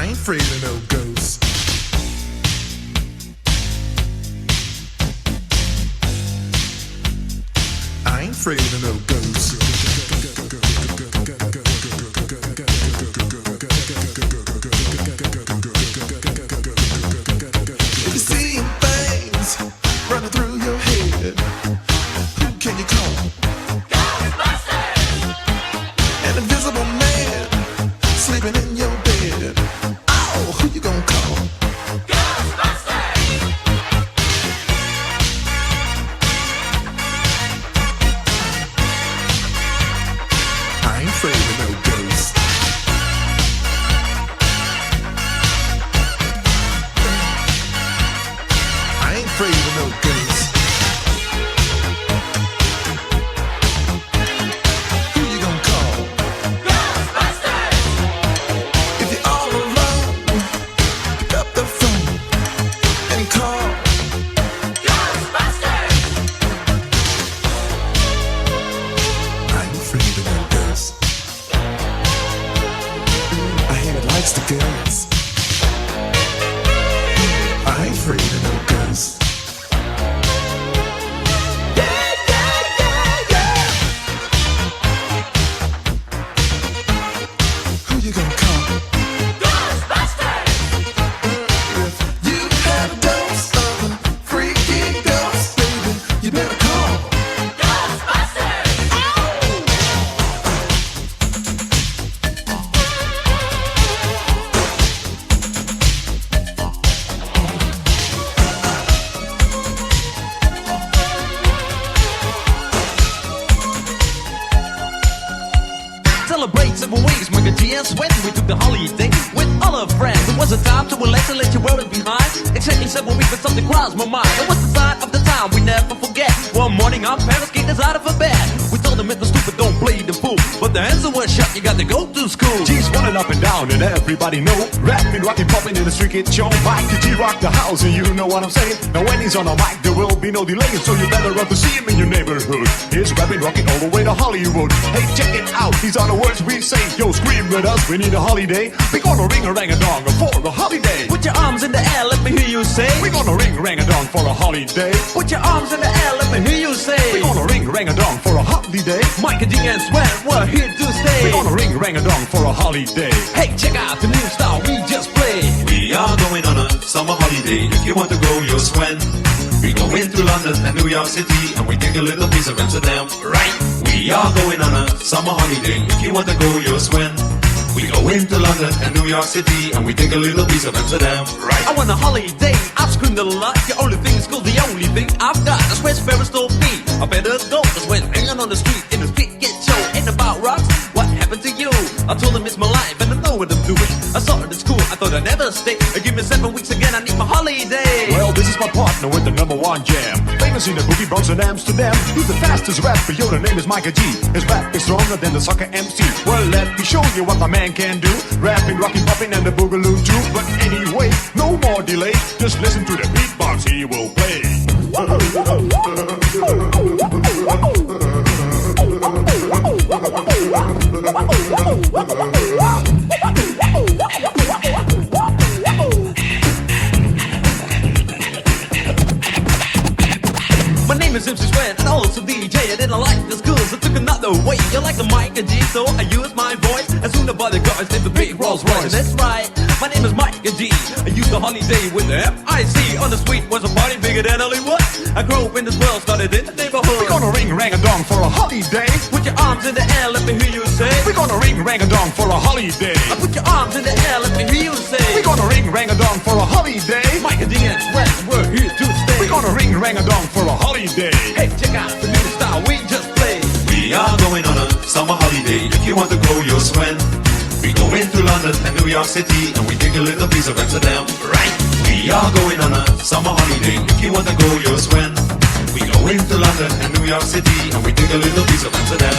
ain't afraid of no ghosts. I ain't afraid of no ghosts. If you're seeing things running through your head, who can you call? Ghostbusters! An invisible man sleeping in your bed. Oh, who you gonna call? I ain't afraid of no ghosts. I ain't afraid of no ghosts. Who you gonna call? Ghostbusters! If you're all alone, pick up the phone and call Ghostbusters! I ain't afraid of no ghosts. I hear it likes the girls. I ain't afraid of no ghosts. Yeah, yeah, yeah, yeah. Who you gonna call? Ghostbusters! If you have a dose of a freaky ghost, baby, you better call Ghostbusters! Celebrate 7 weeks, Micah G and Sweat. We took the holiday with all our friends. It was a time to relax and let you wear it behind. Exactly 7 weeks, but something crossed my mind. It was the sign of the time we never forget. One morning, our parents kicked us out of a bed. We told them it was stupid, don't play the fool. But the answer was shut, you got to go to school. G's running up and down and everybody know. Rapping, rocking, popping in the street kid show. Mike G rock the house and you know what I'm saying. Now when he's on a mic there will be no delay. So you better run to see him in your neighborhood. He's rapping, rocking all the way to Hollywood. Hey, check it out, these are the words we say. Yo, scream with us, we need a holiday. We gonna ring a rang a dong for the holiday. Put your arms in the air, let me hear you say. We gonna ring rang a dong for a holiday. Put your arms in the air, let me hear you say. We gonna ring rang a dong for a holiday. Micah G and Sweat, we're here to stay. We gonna ring rang a dong for a holiday. Hey, check out the new style we just played. We are going on a summer holiday. If you want to go, you'll swim. We go into London and New York City, and we take a little piece of Amsterdam, right? We are going on a summer holiday. If you want to go, you'll swim. We go into London and New York City, and we take a little piece of Amsterdam, right? I want a holiday, I've screamed a lot. The only thing is cool, the only thing I've got. That's where Ferris told me I better go. That's when hanging on the street in the street get show. Ain't about rocks, what happened to you? I told him it's my life and I know what I'm doing. I saw it at school, I thought I'd never stay. Give me 7 weeks again, I need my holiday. Well, this is my partner with the #1 jam. Famous in the boogie Bronx and Amsterdam. He's the fastest rapper, yo, the name is Micah G. His rap is stronger than the soccer MC. Well, let me show you what my man can do. Rapping, rocking, popping, and the boogaloo too. But anyway, no more delay. Just listen to the beatbox he will play. My name is MC Sweat and also DJ. I didn't like the school, so took another way. You like the Micah G, so I used my voice. As soon as bodyguards did the big Rolls Royce. That's right, my name is Micah G. I used the holiday with the F-I-C. On the street was a party bigger than Hollywood. I grew up in this world, started in the neighborhood. We're gonna ring rang a dong for a holiday. Put your arms in the air, let me hear you say. We're gonna ring rang a dong for a holiday. I put your arms in the air, let me hear you say. We're gonna ring rang a dong for a holiday. Micah G and Sweat, we're here to stay. We're gonna ring rang a dong for a holiday. Hey, check out the new style we just played. We are going on a summer holiday. If you want to go, you'll swim. We go into London and New York City, and we take a little piece of Amsterdam, right? We are going on a summer holiday. If you want to go, you'll swim. We go into London and New York City, and we take a little piece of Amsterdam.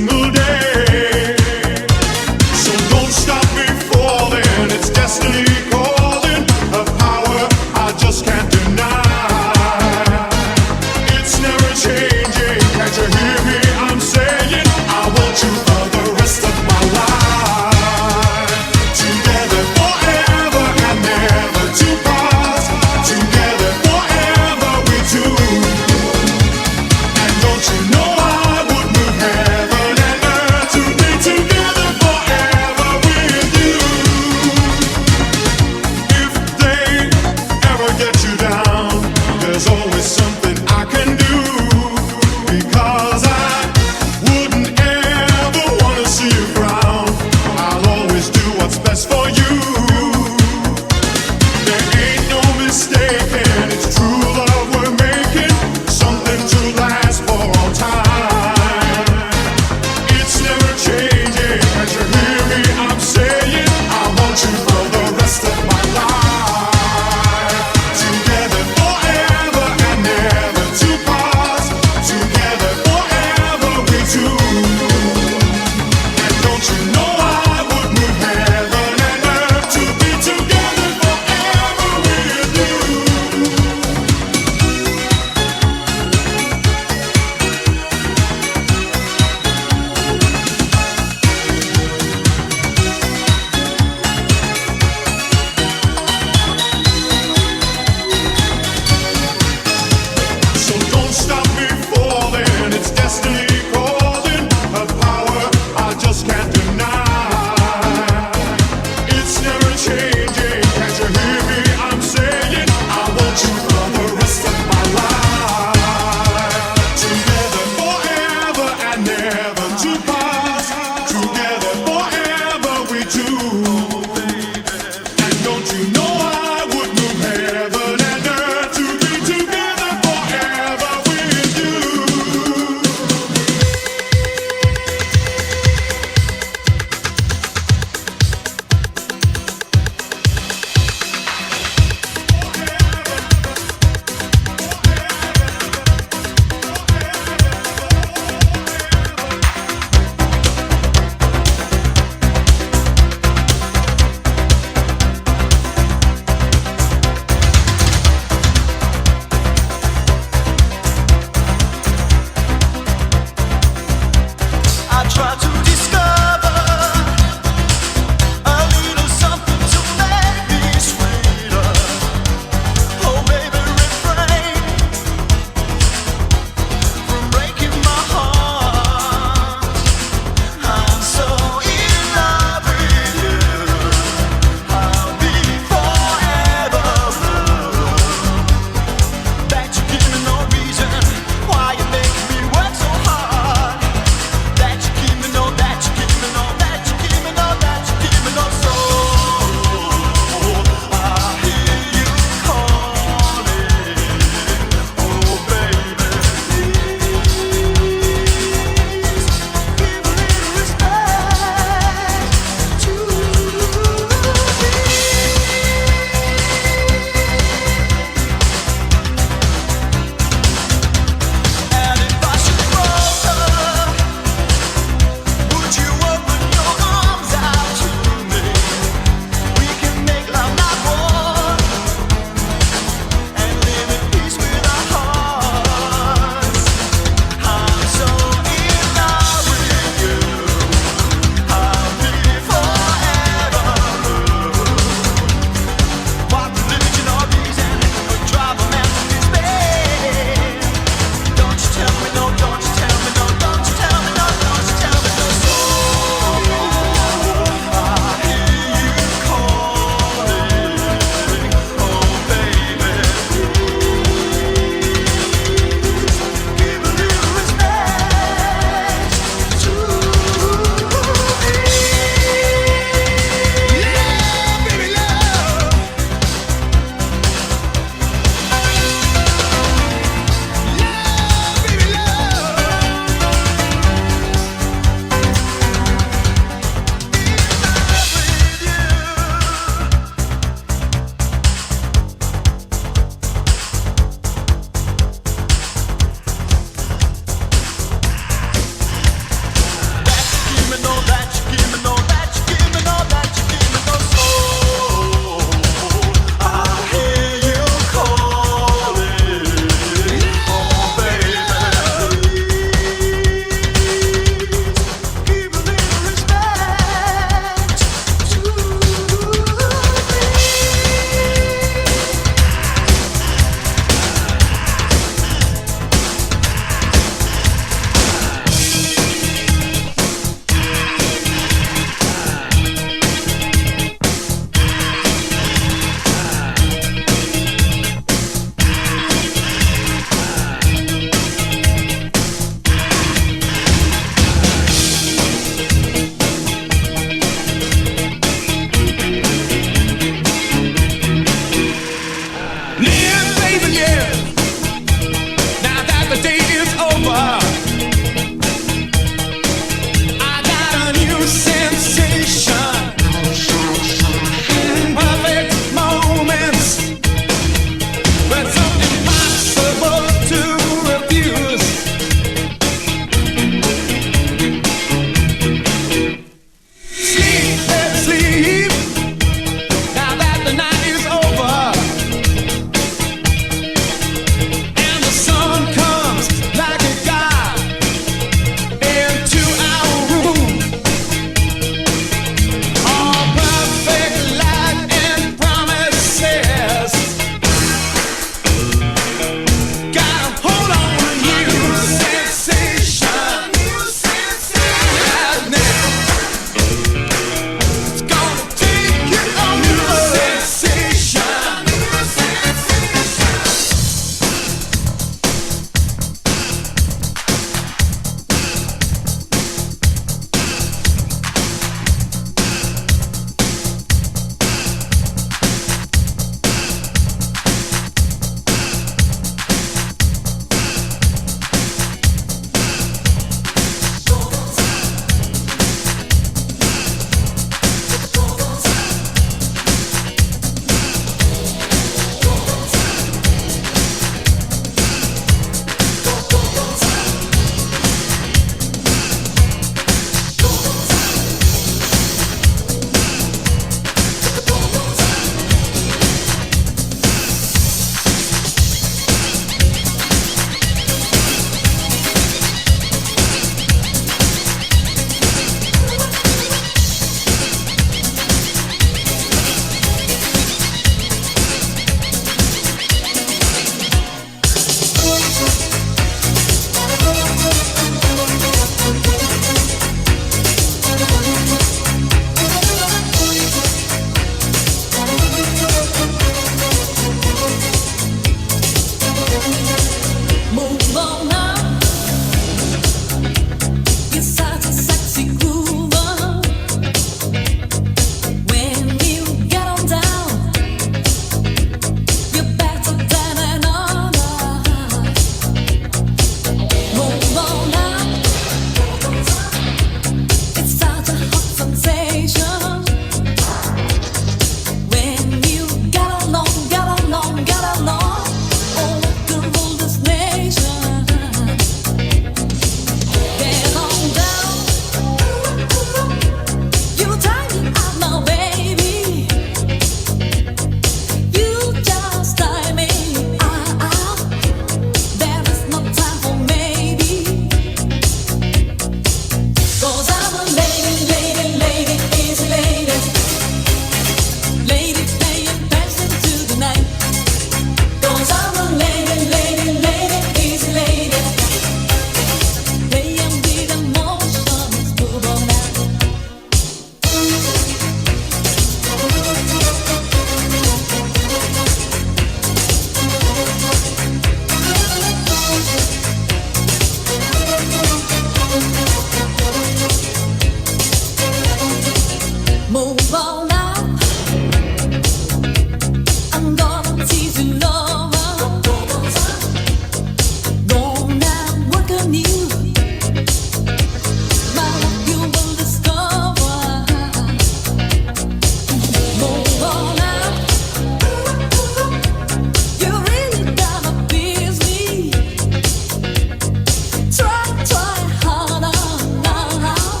Try harder now.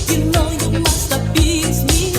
You know you must appease me.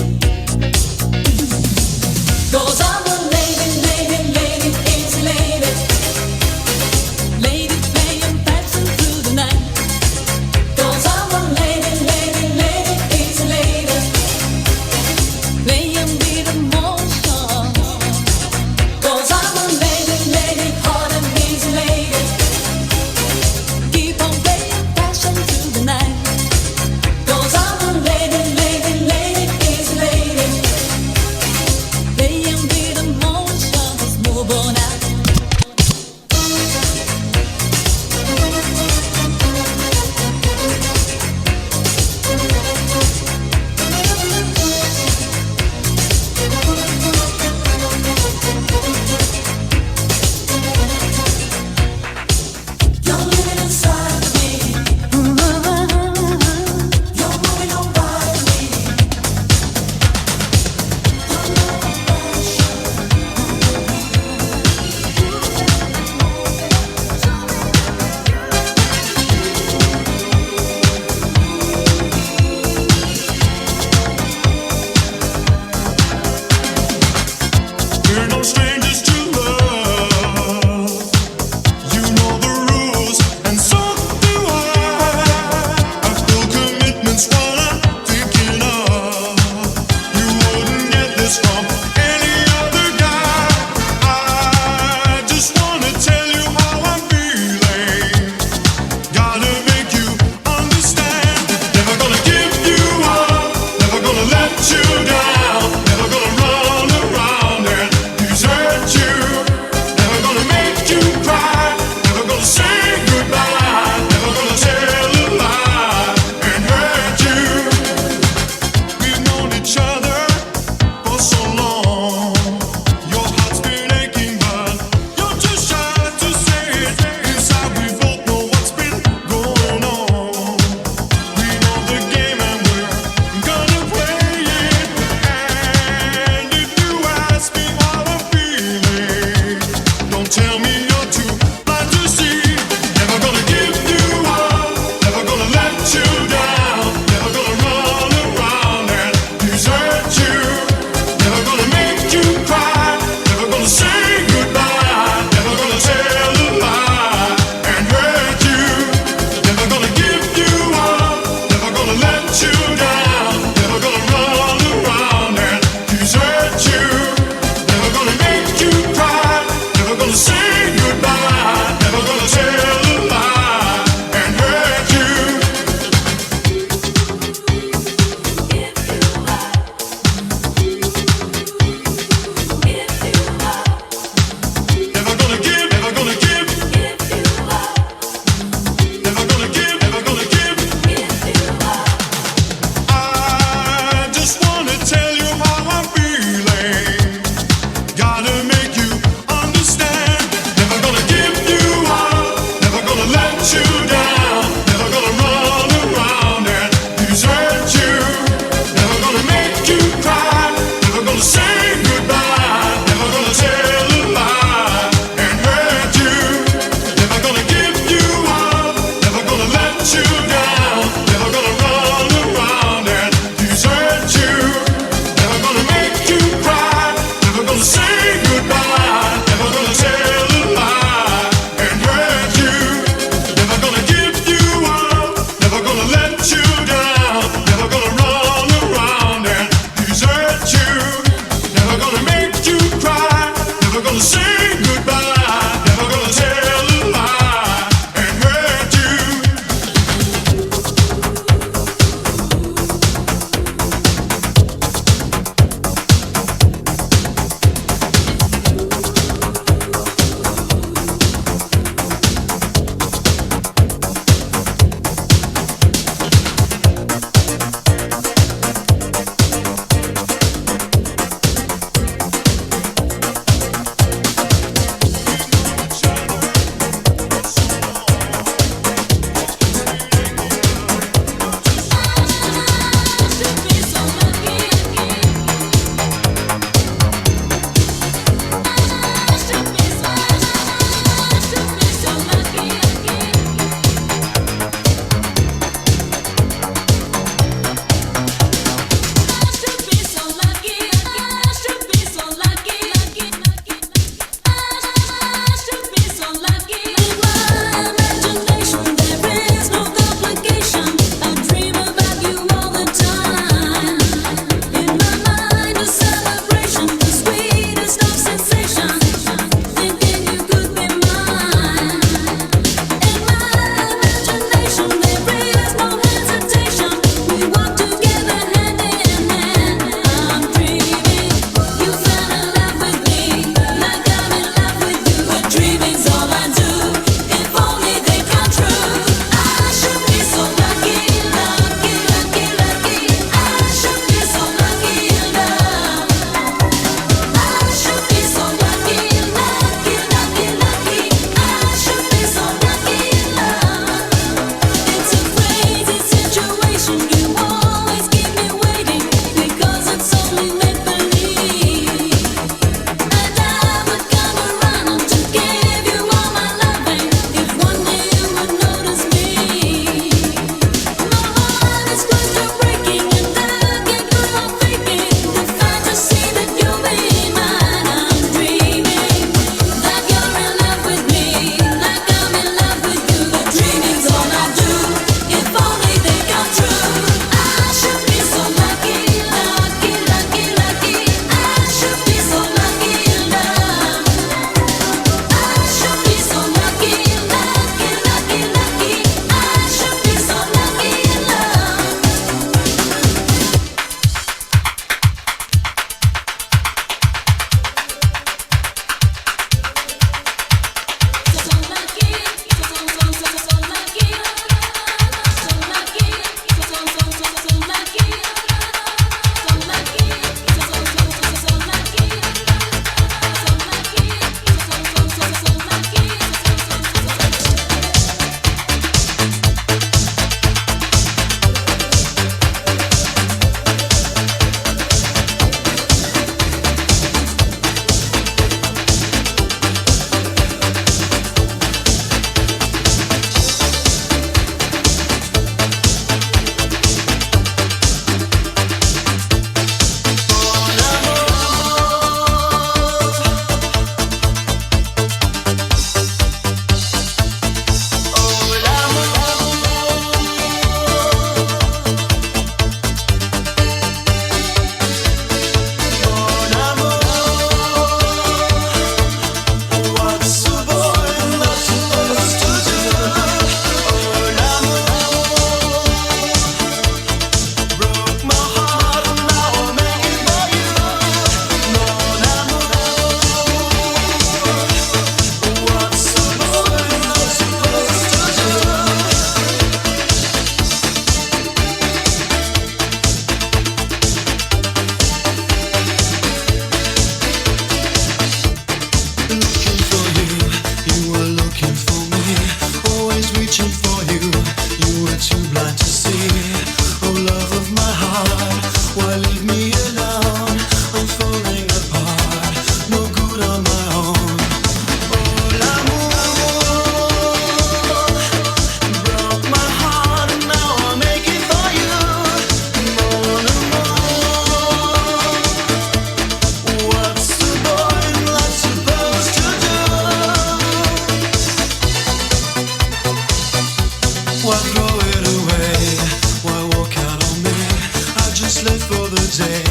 for the day,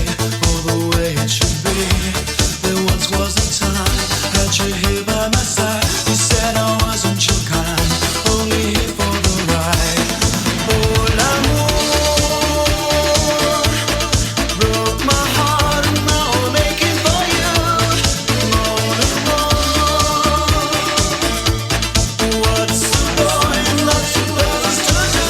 for the way it should be. There once was a time, had you here by my side. You said I wasn't your kind, only here for the ride. Oh, l'amour broke my heart, and now I'm aching for you. More and more. What's a boy in love supposed to do?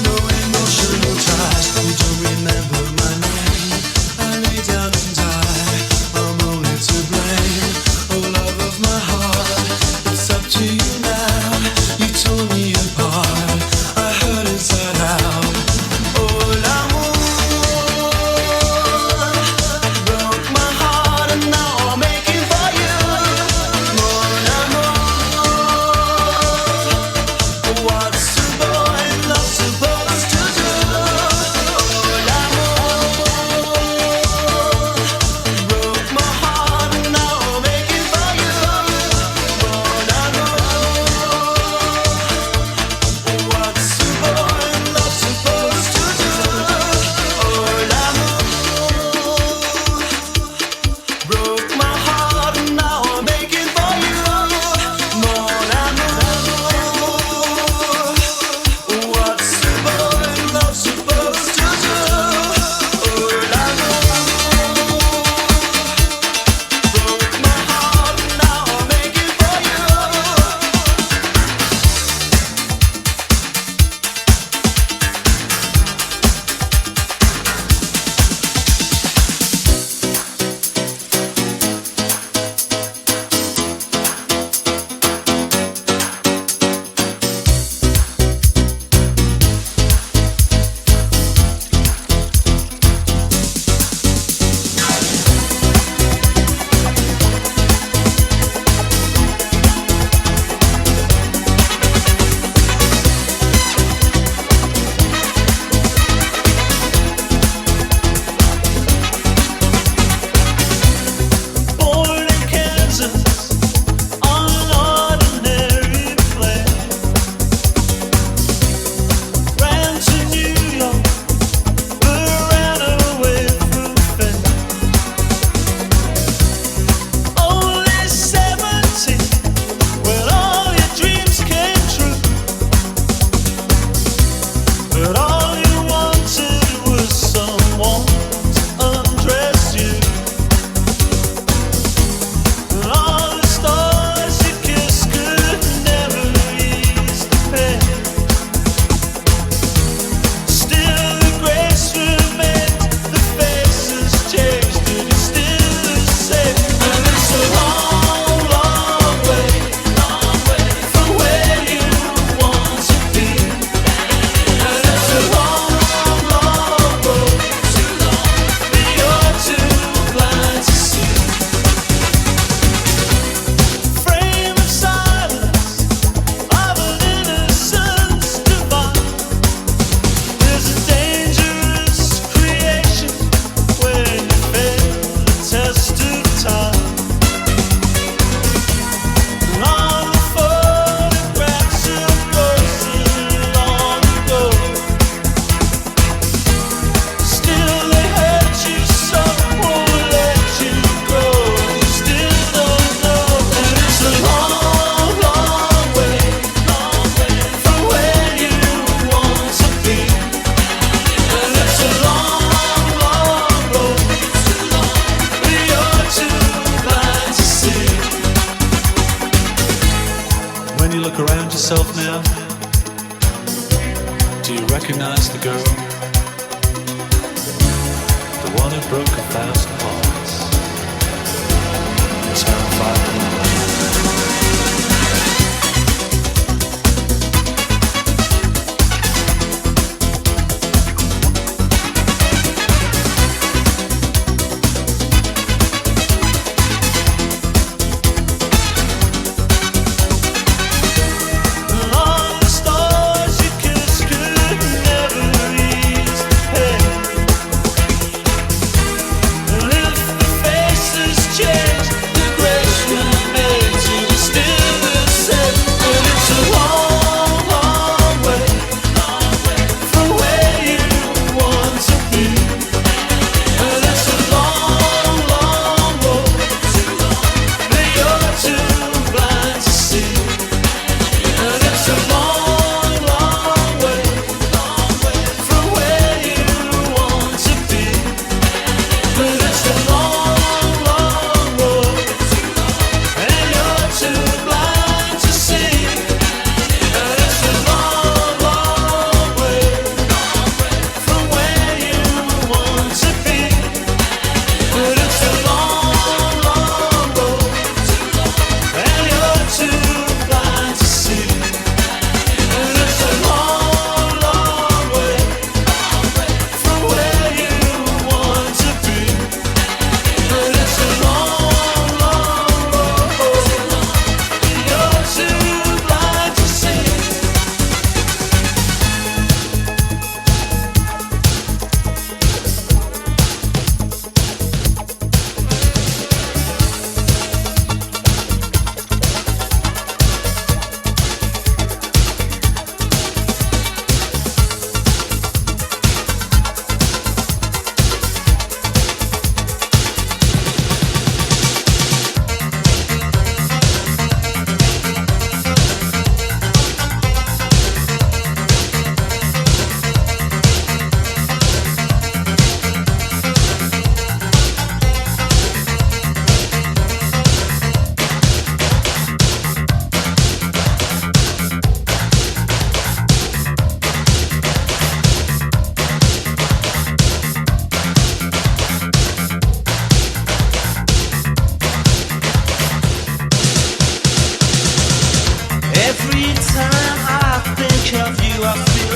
No emotional ties, you don't remember my name. I lay down and die, I'm only to blame. Oh, love of my heart, it's up to you now. You tore me apart, I hurt inside out. Oh, l'amour broke my heart, and now I'm aching for you. Mon amour, what's a boy in love supposed to do? Oh, l'amour broke my heart, and now I'm aching for you. Mon amour, what's a boy in love supposed to do? Oh, l'amour broke my heart, and now I'm aching for you. Mon amour, what's a boy in love supposed to do? Oh, l'amour broke my heart, and now I'm aching for you. Born in Kansas on an ordinary plane, ran to New York, but ran away from fame. Only 17 when all your dreams came true, but all you wanted was someone to undress you. And all the stars you kissed could never ease the pain. Still the grace remained, the faces changed, but you're still the same. And it's a long, long way from where you want to be. And it's a long, long road that you're too blind to see. Frame of silence of an innocence divine. There's a dangerous creation when you fail the test of time. And all the photographs of roses long ago, still they hurt you so, won't let you go. You still don't know. And it's a long, long way from where you want to be. And it's a long, long road that you're too blind to see. When you look around yourself now, do you recognize the girl? The one who broke 1,000 hearts, terrified of love. And all the stars you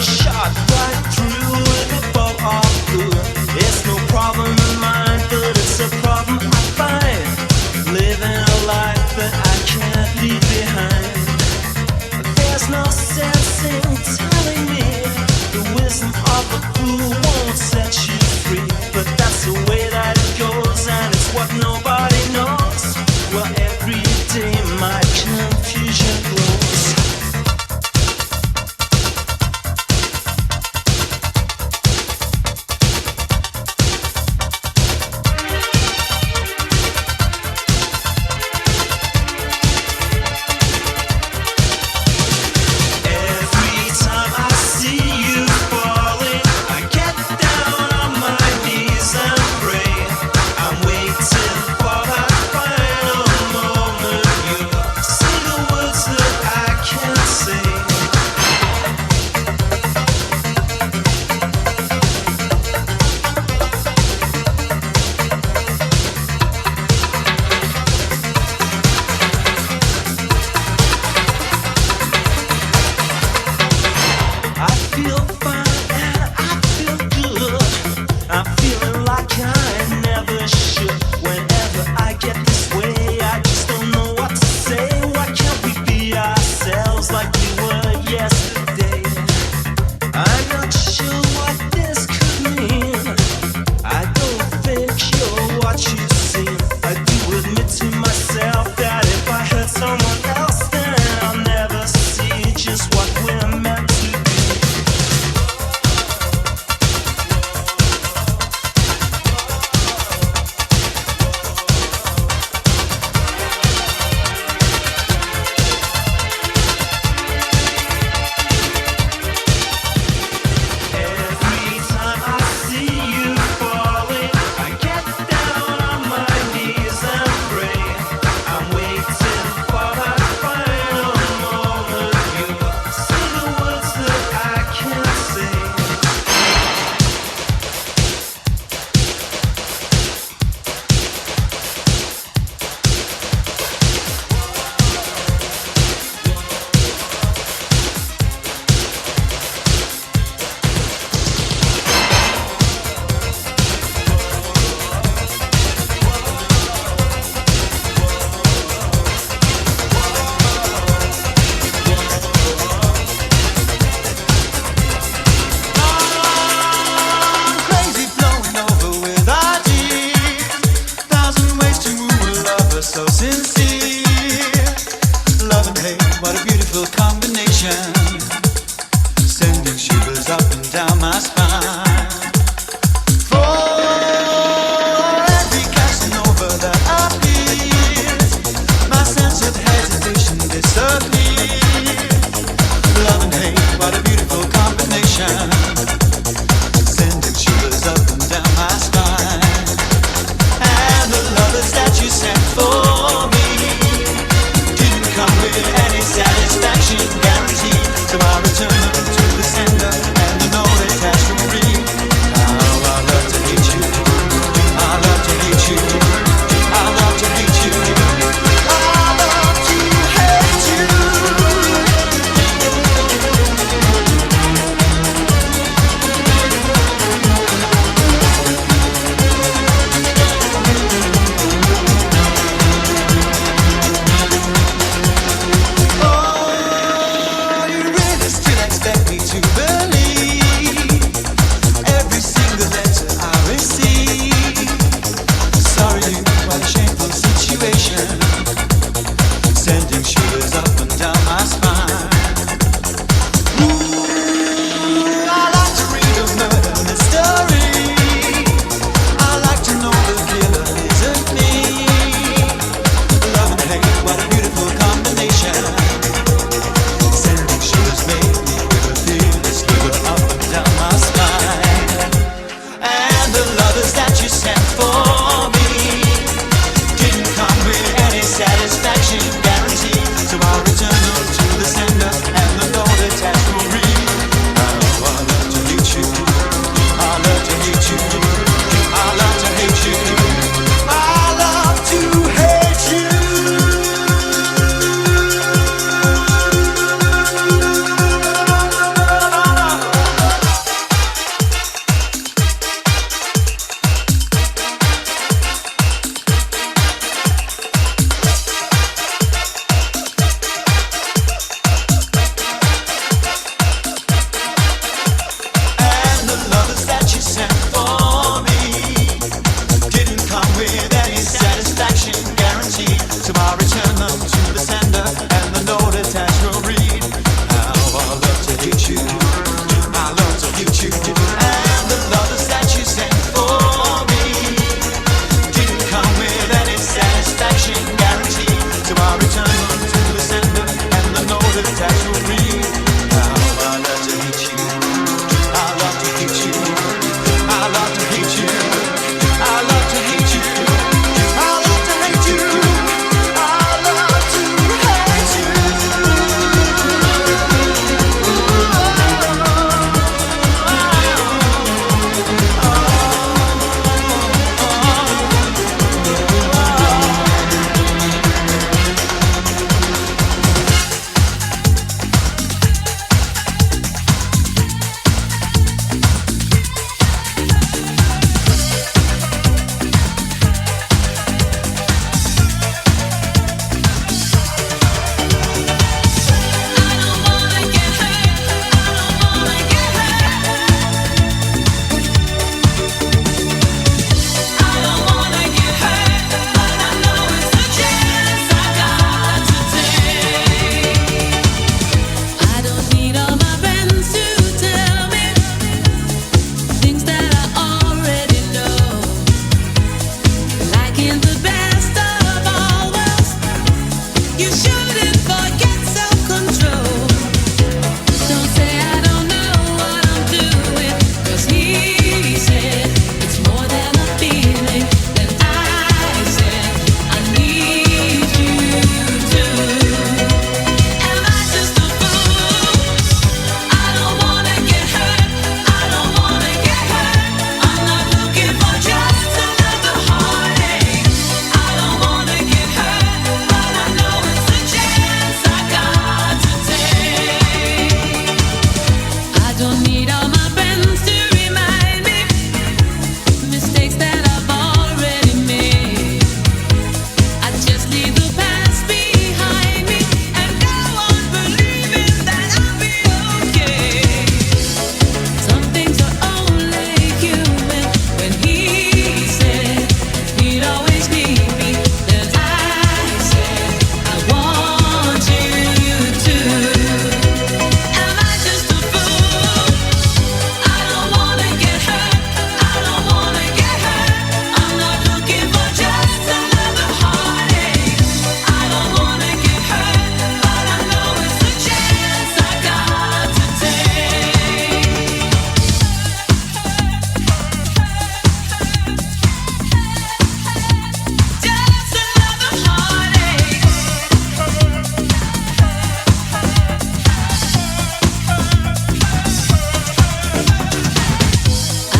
shot right through with a bow of blue. It's no problem of mine, but it's a problem I find. Living a life that I can't leave behind. There's no sense in telling me the wisdom of a fool won't set you free. But that's the way that it goes, and it's what nobody knows. Well, every day my confusion grows. Every time I see you falling, I get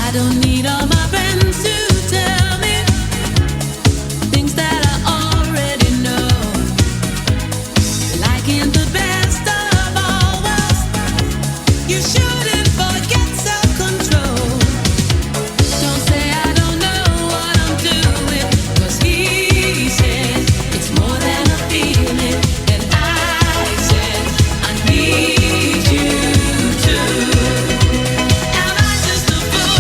I don't need all my friends to tell me things that I already know. Like in the best of all worlds, you shouldn't forget self-control. Don't say I don't know what I'm doing, 'cause he said it's more than a feeling, and I said I need you to. Am I just a fool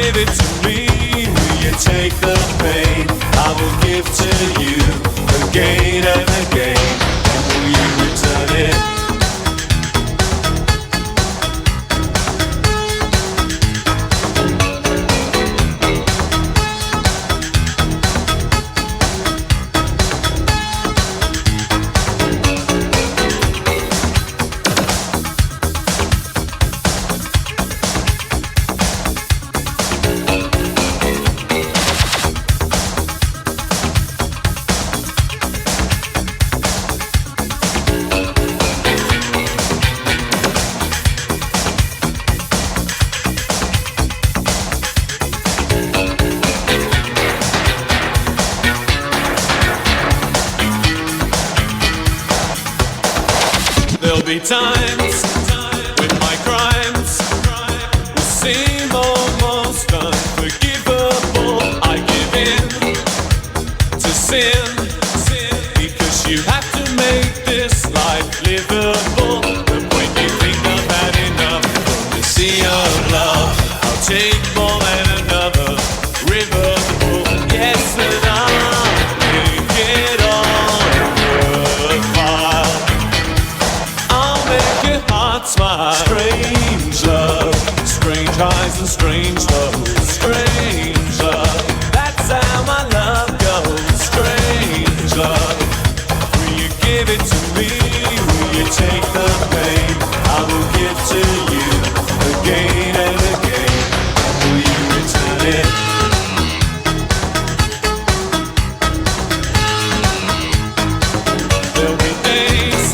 give it to me? Will you take the pain I will give to you again and again? And will you return it? There'll be times when my crimes will seem almost unforgivable. I give in to sin because you have to make this life livable. But when you think I've had enough from the sea of love, I'll take more than another river. Yes, and I'll make it all worthwhile. I'll make your heart smile. Strange love, strange highs and strange lows. Strange love, that's how my love goes. Strange love, will you give it to me? Will you take the pain I will give to you again and again? Will you return it? There'll be days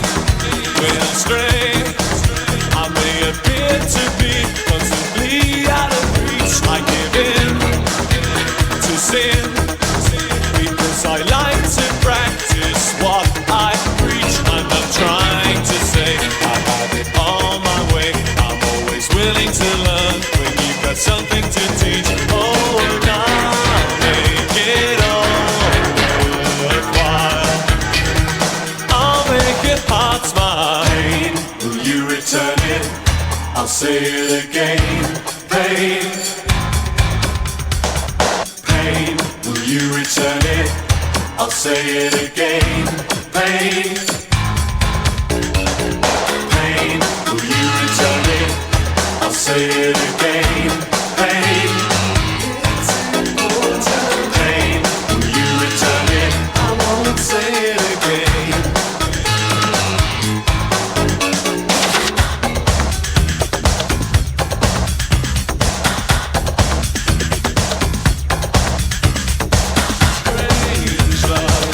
when I stray. I may appear to be constantly out of reach. I give in to sin because I like to practice what I preach. I'm not trying to say I have it all my way. I'm always willing to learn when you've got something to teach. Oh, and I'll make it all worthwhile. I'll make your heart smile. Pain, will you return it? I'll say it again. Pain, pain, will you return it? I'll say it again. Pain, pain, will you return it? I'll say it again. Pain, pain, will you return it? I won't say it again. Strange love,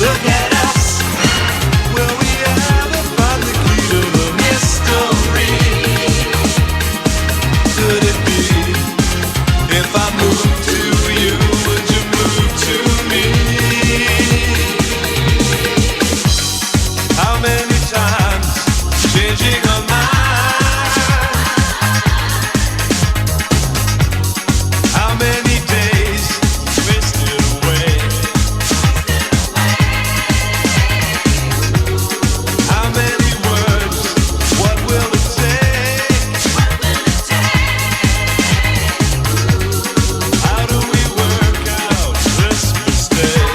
Look at us. Will we ever find the key to the mystery? Could it be if I move to you, would you move to me? How many times changing our mind? How many days wasted away? How many words? What will it take? How do we work out this mistake?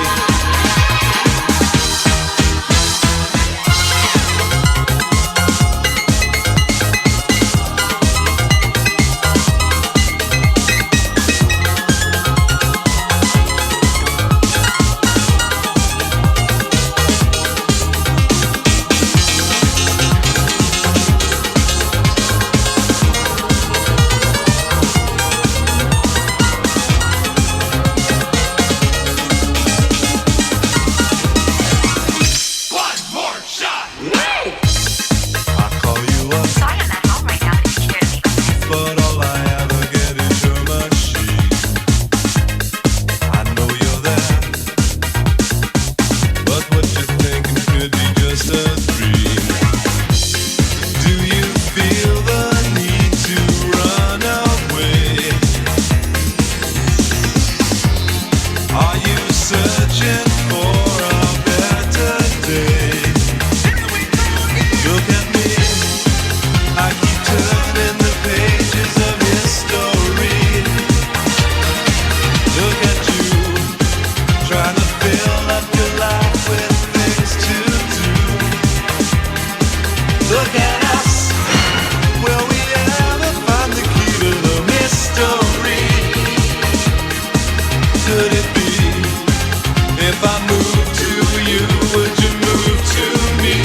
I call you up, Sorry, I'm at home right now, but if you care to leave a message. but all I ever get is your machine. I know you're there, but what you're thinking could be just a dream. Do you feel the need to run away? Are you searching for a better day? Look at me, I keep turning the pages of history. Look at you, trying to fill up your life with things to do. Look at us, will we ever find the key to the mystery? Could it be if I move to you, would you move to me?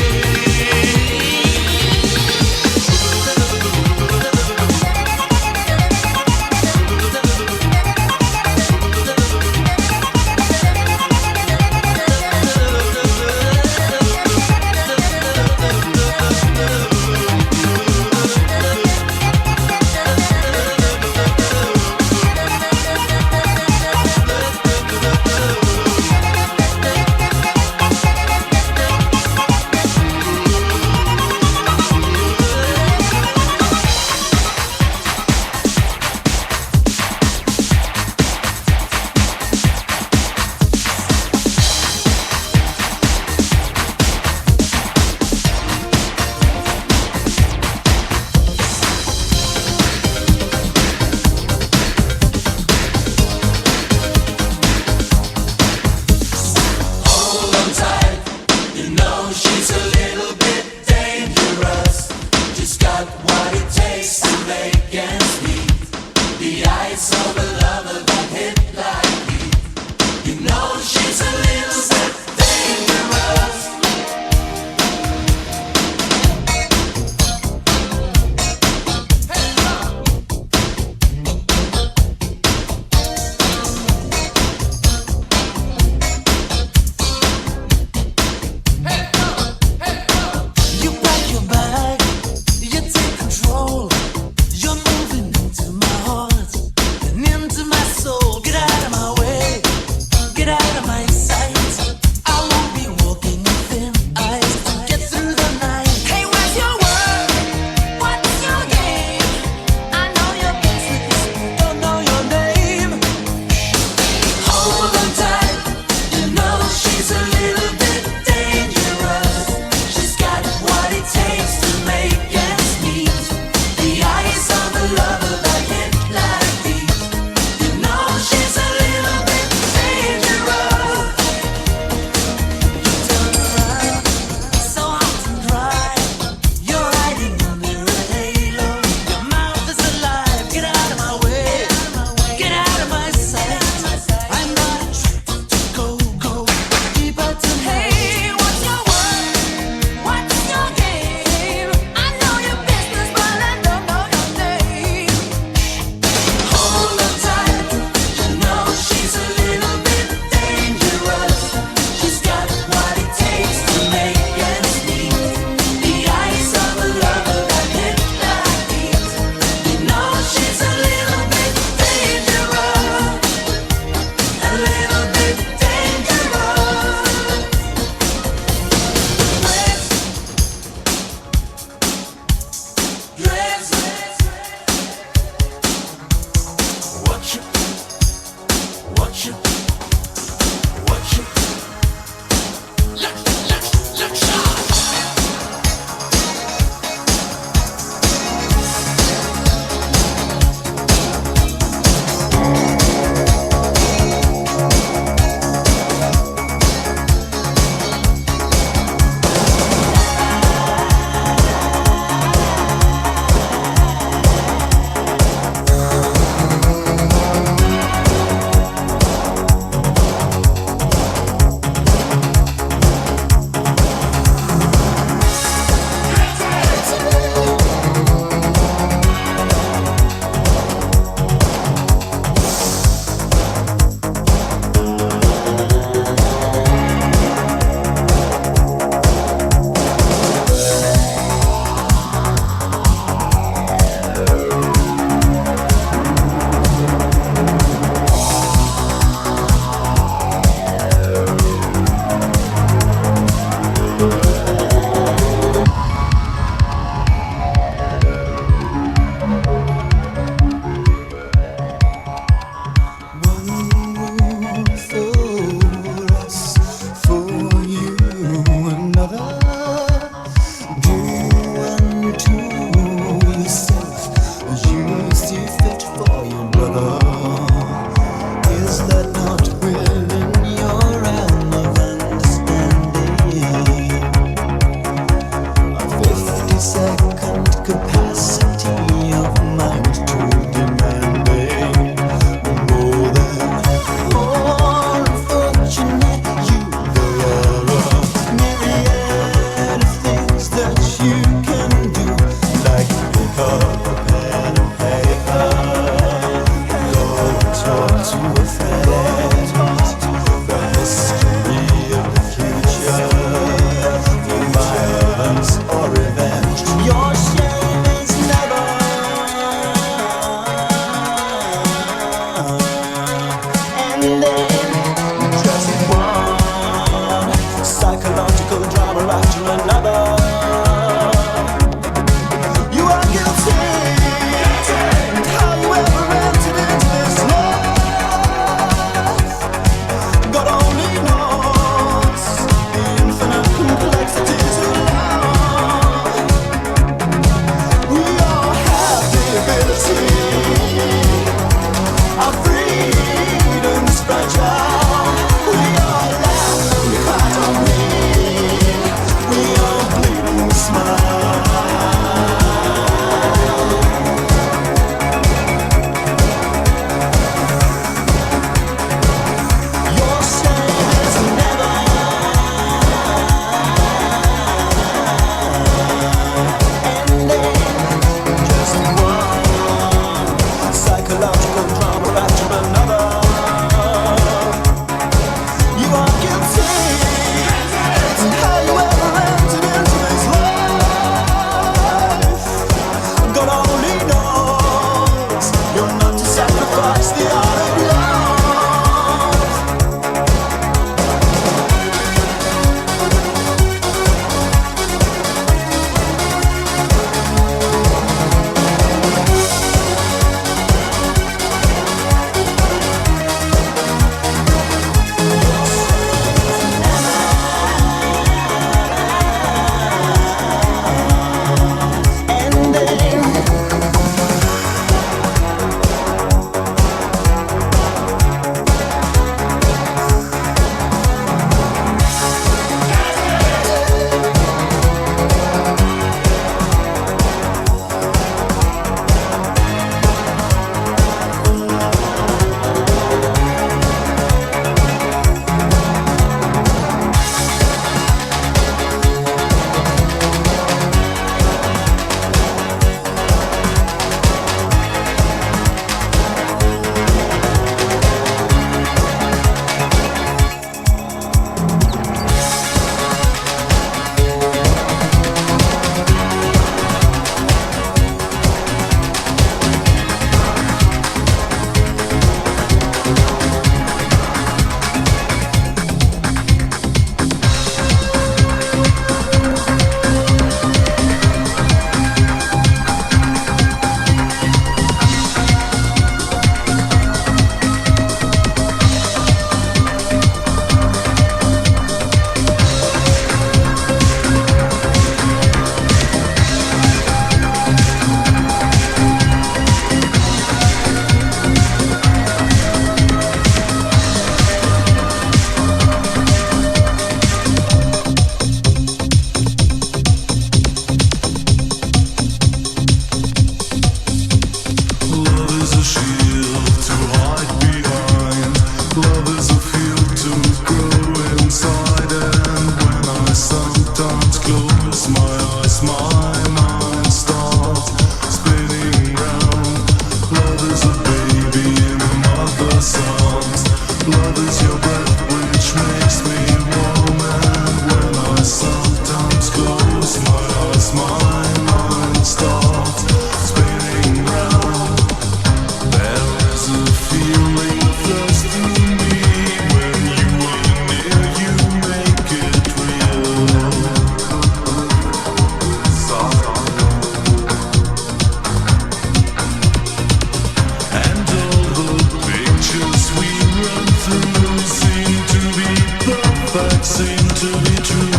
seem to be true.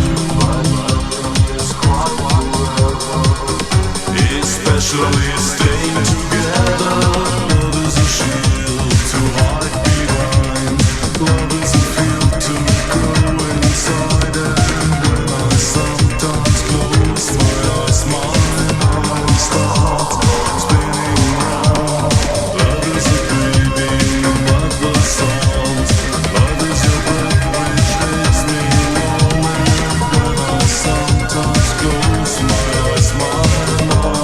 Especially staying together. Love is a shield to hide behind. Love is a field to go inside. And when I sometimes close my eyes, my mind starts spinning round. Love is a breathing of the sound. Love is your breath which makes me warm. And when I sometimes close my eyes, my mind.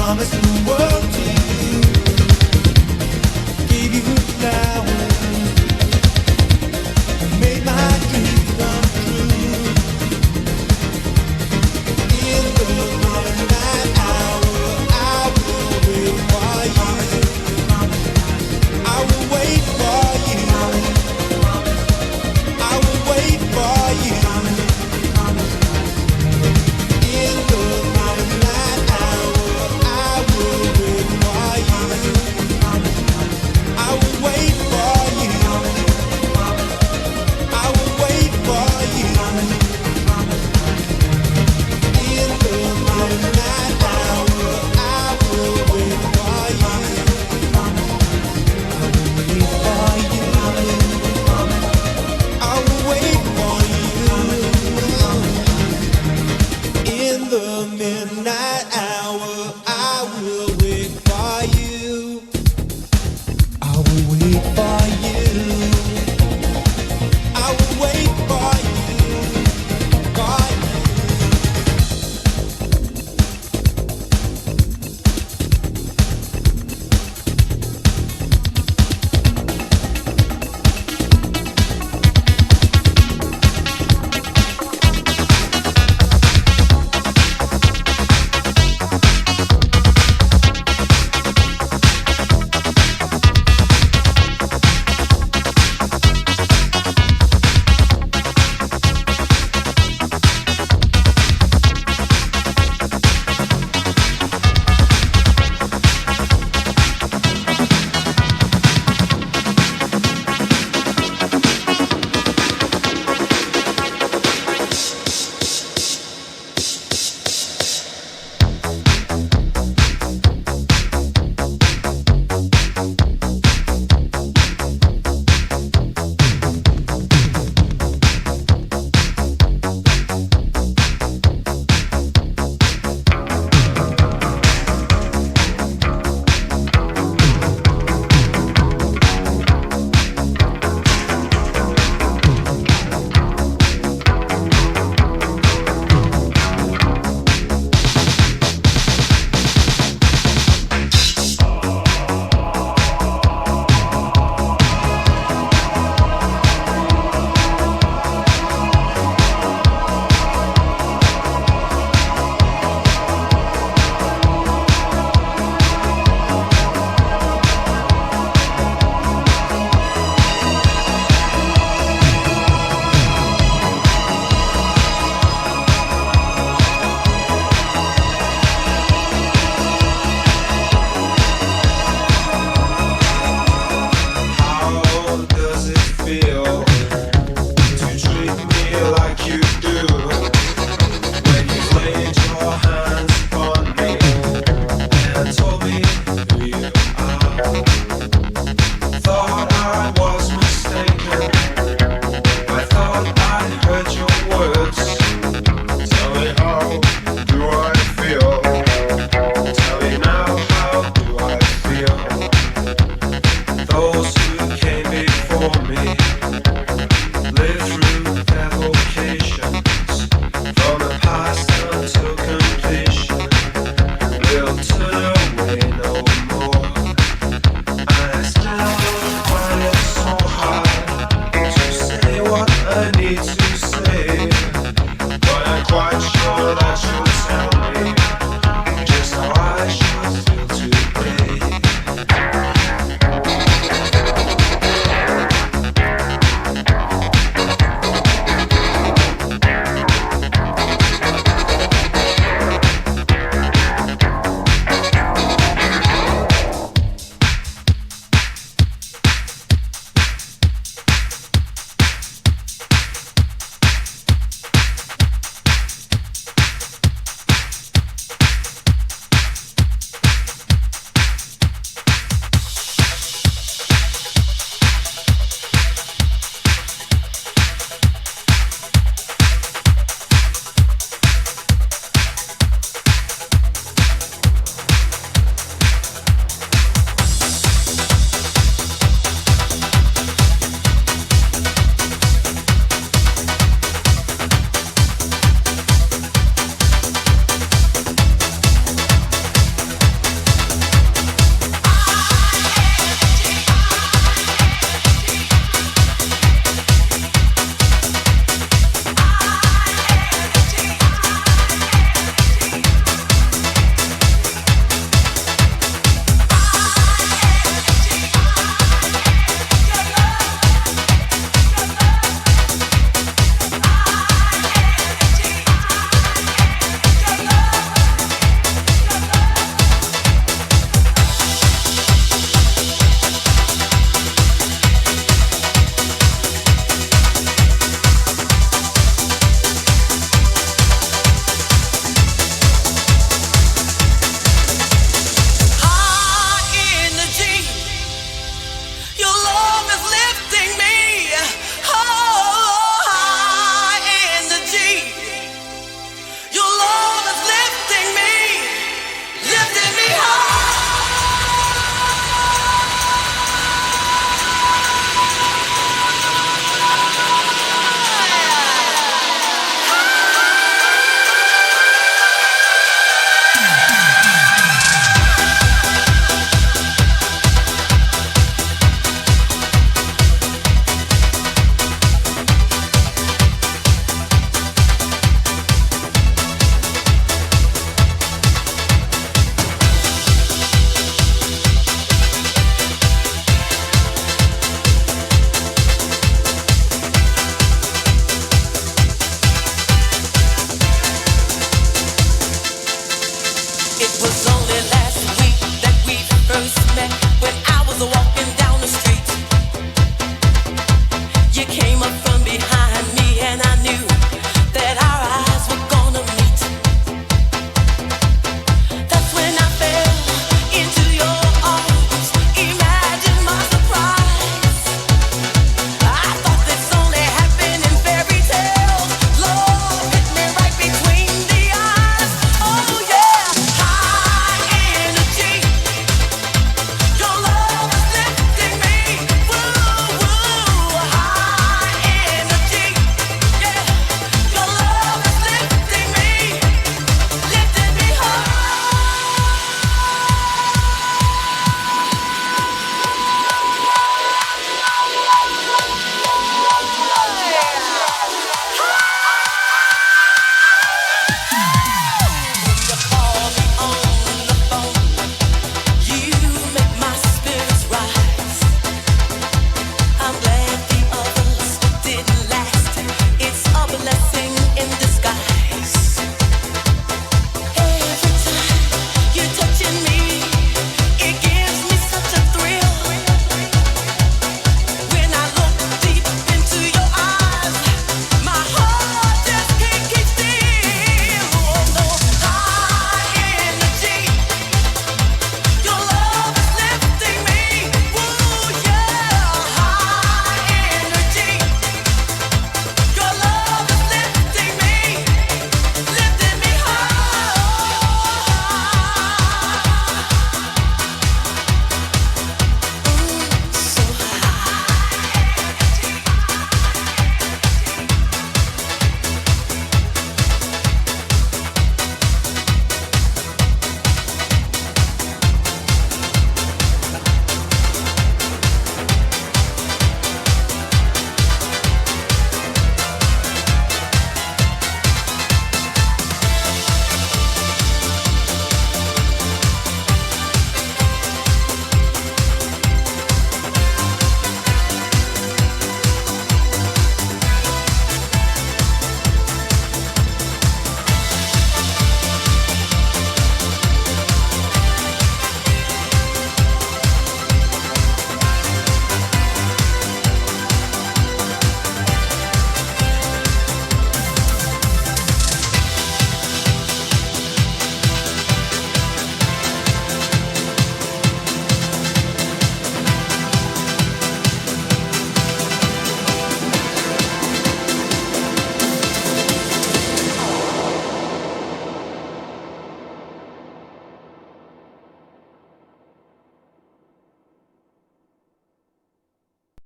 promising the world to